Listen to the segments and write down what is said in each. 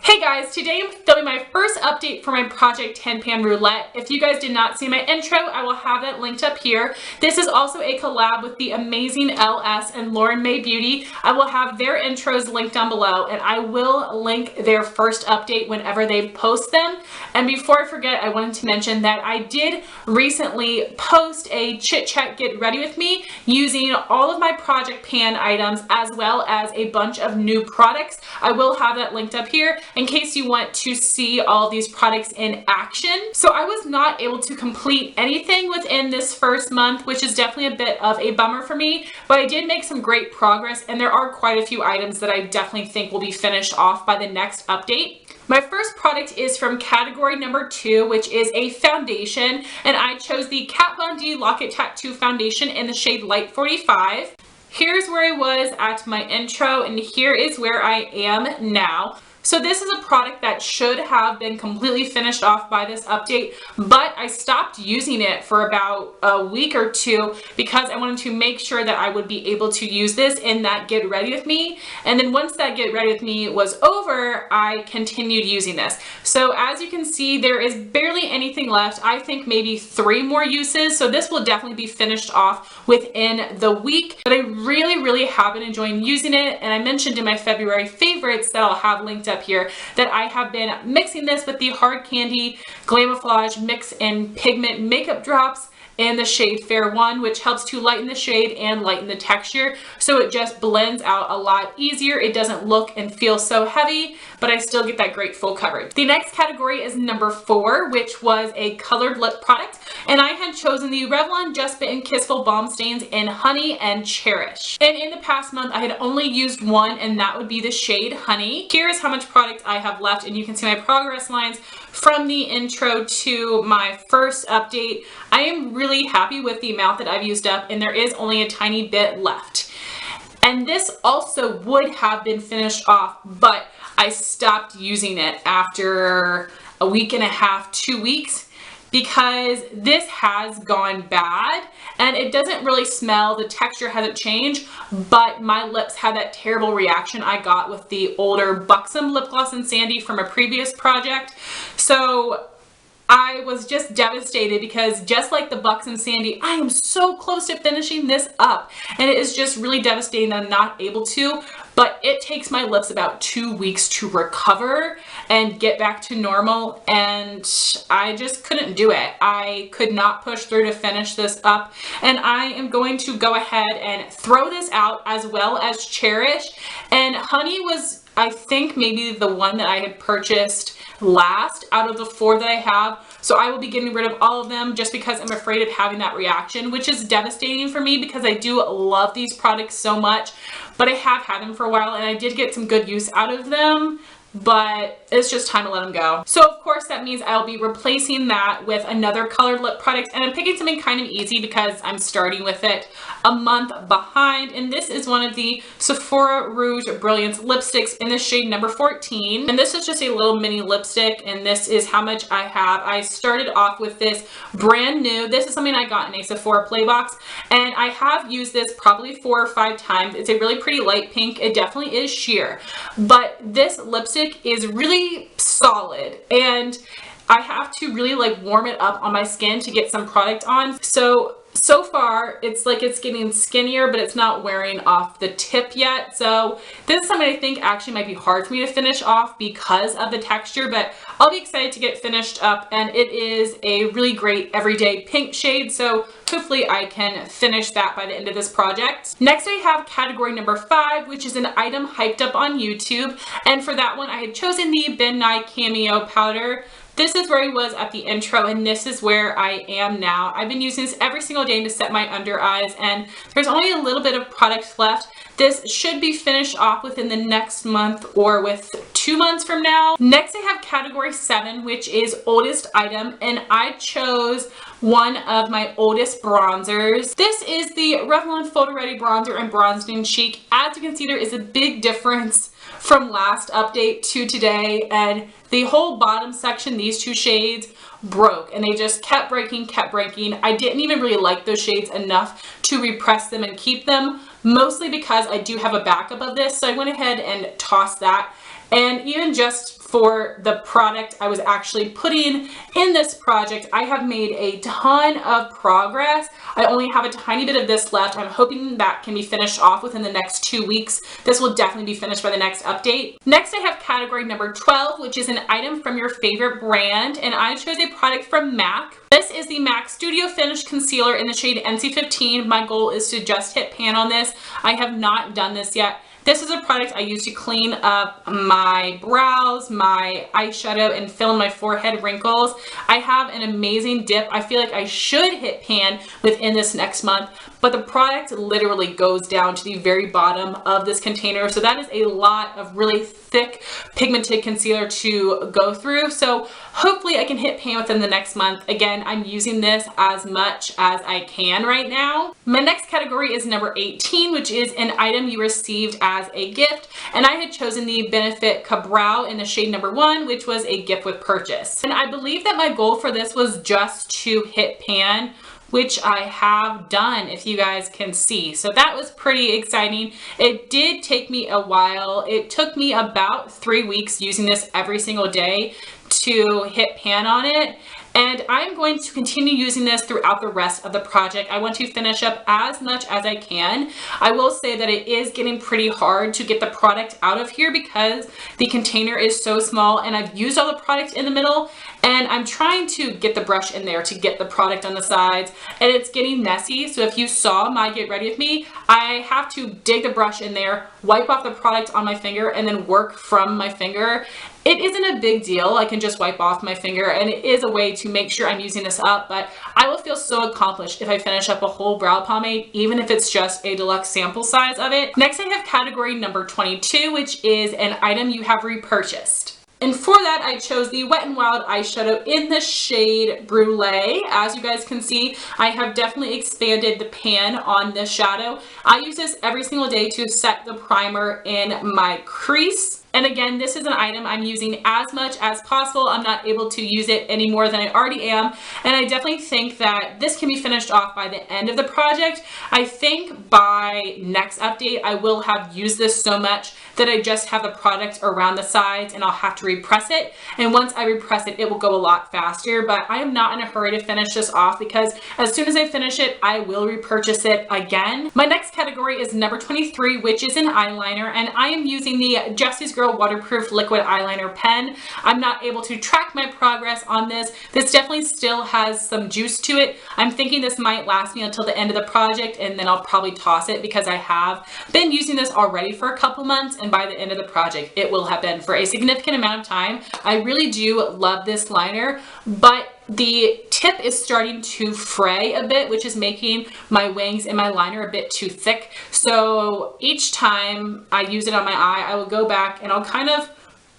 Hey guys, today I'm filming my first update for my Project 10 Pan Roulette. If you guys did not see my intro, I will have it linked up here. This is also a collab with the amazing Elle S and Mae Beauty. I will have their intros linked down below, and I will link their first update whenever they post them. And before I forget, I wanted to mention that I did recently post a chit chat get ready with me using all of my Project Pan items as well as a bunch of new products. I will have that linked up here in case you want to see all these products in action. So I was not able to complete anything within this first month, which is definitely a bit of a bummer for me, but I did make some great progress, and there are quite a few items that I definitely think will be finished off by the next update. My first product is from category number 2, which is a foundation, and I chose the Kat Von D Lock-It Tattoo Foundation in the shade Light 45. Here's where I was at my intro, and here is where I am now. So this is a product that should have been completely finished off by this update, but I stopped using it for about a week or two because I wanted to make sure that I would be able to use this in that get ready with me. And then once that get ready with me was over, I continued using this. So as you can see, there is barely anything left. I think maybe 3 more uses. So this will definitely be finished off within the week, but I really have been enjoying using it. And I mentioned in my February favorites that I'll have linked up here that I have been mixing this with the Hard Candy Glamouflage Mix and Pigment Makeup Drops in the shade Fair 1, which helps to lighten the shade and lighten the texture, so it just blends out a lot easier. It doesn't look and feel so heavy, but I still get that great full coverage. The next category is number 4, which was a colored lip product, and I had chosen the Revlon Just Bitten Kissful Balm Stains in Honey and Cherish. And in the past month, I had only used one, and that would be the shade Honey. Here is how much product I have left, and you can see my progress lines from the intro to my first update. I am really happy with the amount that I've used up, and there is only a tiny bit left. And this also would have been finished off, but I stopped using it after a week and a half, 2 weeks, because this has gone bad and it doesn't really smell. The texture hasn't changed, but my lips had that terrible reaction I got with the older Buxom lip gloss in Sandy from a previous project. So I was just devastated because just like the Buxom Sandy, I am so close to finishing this up, and it is just really devastating that I'm not able to, but it takes my lips about 2 weeks to recover and get back to normal, and I just couldn't do it. I could not push through to finish this up, and I am going to go ahead and throw this out as well as Cherish. And Honey was, I think, maybe the one that I had purchased last out of the 4 that I have, so I will be getting rid of all of them just because I'm afraid of having that reaction, which is devastating for me because I do love these products so much, but I have had them for a while and I did get some good use out of them, but it's just time to let them go. So of course that means I'll be replacing that with another colored lip product, and I'm picking something kind of easy because I'm starting with it a month behind, and this is one of the Sephora Rouge Brilliance lipsticks in the shade number 14, and this is just a little mini lipstick, and this is how much I have. I started off with this brand new. This is something I got in a Sephora play box, and I have used this probably 4 or 5 times. It's a really pretty light pink. It definitely is sheer, but this lipstick is really solid, and I have to really like warm it up on my skin to get some product on. So far it's like it's getting skinnier, but it's not wearing off the tip yet. So this is something I think actually might be hard for me to finish off because of the texture, but I'll be excited to get finished up, and it is a really great everyday pink shade, so hopefully I can finish that by the end of this project. Next I have category number 5, which is an item hyped up on YouTube, and for that one I had chosen the Ben Nye Cameo Powder. This is where I was at the intro, and this is where I am now. I've been using this every single day to set my under eyes, and there's only a little bit of product left. This should be finished off within the next month or with 2 months from now. Next I have category 7, which is oldest item, and I chose one of my oldest bronzers. This is the Revlon Photo Ready Bronzer in Bronzing Chic. As you can see, there is a big difference from last update to today, and the whole bottom section, these 2 shades, broke, and they just kept breaking. I didn't even really like those shades enough to repress them and keep them, mostly because I do have a backup of this, so I went ahead and tossed that. And even just for the product I was actually putting in this project. I have made a ton of progress. I only have a tiny bit of this left. I'm hoping that can be finished off within the next 2 weeks. This will definitely be finished by the next update. Next, I have category number 12, which is an item from your favorite brand, and I chose a product from MAC. This is the MAC Studio Finish Concealer in the shade NC15. My goal is to just hit pan on this. I have not done this yet. This is a product I use to clean up my brows, my eyeshadow, and fill in my forehead wrinkles. I have an amazing dip. I feel like I should hit pan within this next month, but the product literally goes down to the very bottom of this container. So that is a lot of really thick pigmented concealer to go through. So hopefully I can hit pan within the next month. Again, I'm using this as much as I can right now. My next category is number 18, which is an item you received as a gift, and I had chosen the Benefit Cabral in the shade number 1, which was a gift with purchase. And I believe that my goal for this was just to hit pan, which I have done, if you guys can see. So that was pretty exciting. It did take me a while. It took me about 3 weeks using this every single day to hit pan on it. And I'm going to continue using this throughout the rest of the project. I want to finish up as much as I can. I will say that it is getting pretty hard to get the product out of here because the container is so small, and I've used all the product in the middle, and I'm trying to get the brush in there to get the product on the sides, and it's getting messy. So if you saw my Get Ready With Me, I have to dig the brush in there, wipe off the product on my finger, and then work from my finger. It isn't a big deal. I can just wipe off my finger, and it is a way to make sure I'm using this up, but I will feel so accomplished if I finish up a whole brow pomade, even if it's just a deluxe sample size of it. Next, I have category number 22, which is an item you have repurchased. And for that, I chose the Wet n Wild eyeshadow in the shade Brulee. As you guys can see, I have definitely expanded the pan on this shadow. I use this every single day to set the primer in my crease. And again, this is an item I'm using as much as possible. I'm not able to use it any more than I already am. And I definitely think that this can be finished off by the end of the project. I think by next update, I will have used this so much that I just have the product around the sides and I'll have to repress it. And once I repress it, it will go a lot faster. But I am not in a hurry to finish this off because as soon as I finish it, I will repurchase it again. My next category is number 23, which is an eyeliner. And I am using the Jesse's Girl waterproof liquid eyeliner pen. I'm not able to track my progress on this. This definitely still has some juice to it. I'm thinking this might last me until the end of the project, and then I'll probably toss it because I have been using this already for a couple months, and by the end of the project it will have been for a significant amount of time. I really do love this liner, but the tip is starting to fray a bit, which is making my wings and my liner a bit too thick. So each time I use it on my eye, I will go back and I'll kind of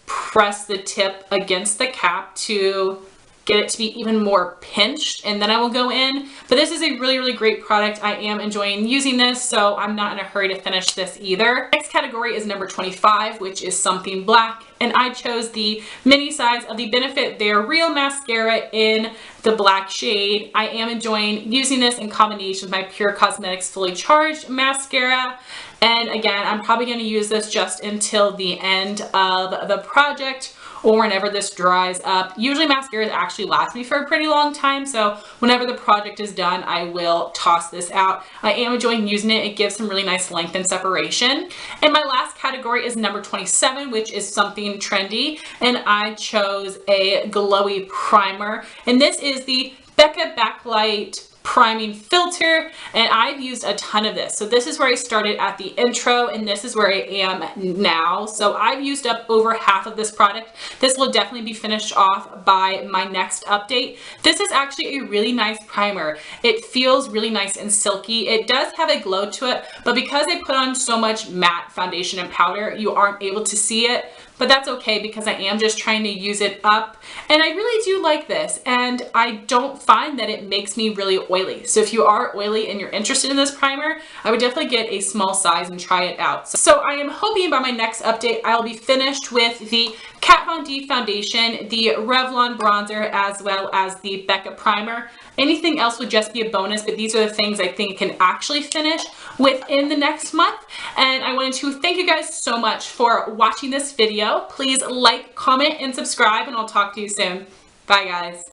press the tip against the cap to get it to be even more pinched, and then I will go in. But this is a really, really great product. I am enjoying using this, so I'm not in a hurry to finish this either. Next category is number 25, which is something black, and I chose the mini size of the Benefit They're Real mascara in the black shade. I am enjoying using this in combination with my Pure Cosmetics Fully Charged mascara. And again, I'm probably going to use this just until the end of the project or whenever this dries up. Usually mascaras actually last me for a pretty long time, so whenever the project is done, I will toss this out. I am enjoying using it. It gives some really nice length and separation. And my last category is number 27, which is something trendy, and I chose a glowy primer, and this is the Becca Backlight priming filter, and I've used a ton of this. So this is where I started at the intro, and this is where I am now. So I've used up over half of this product. This will definitely be finished off by my next update. This is actually a really nice primer. It feels really nice and silky. It does have a glow to it, but because I put on so much matte foundation and powder, you aren't able to see it. But that's okay because I am just trying to use it up, and I really do like this, and I don't find that it makes me really oily. So if you are oily and you're interested in this primer, I would definitely get a small size and try it out. So I am hoping by my next update I'll be finished with the Kat Von D foundation, the Revlon bronzer, as well as the Becca primer. Anything else would just be a bonus, but these are the things I think it can actually finish within the next month. And I wanted to thank you guys so much for watching this video. Please like, comment, and subscribe, and I'll talk to you soon. Bye, guys.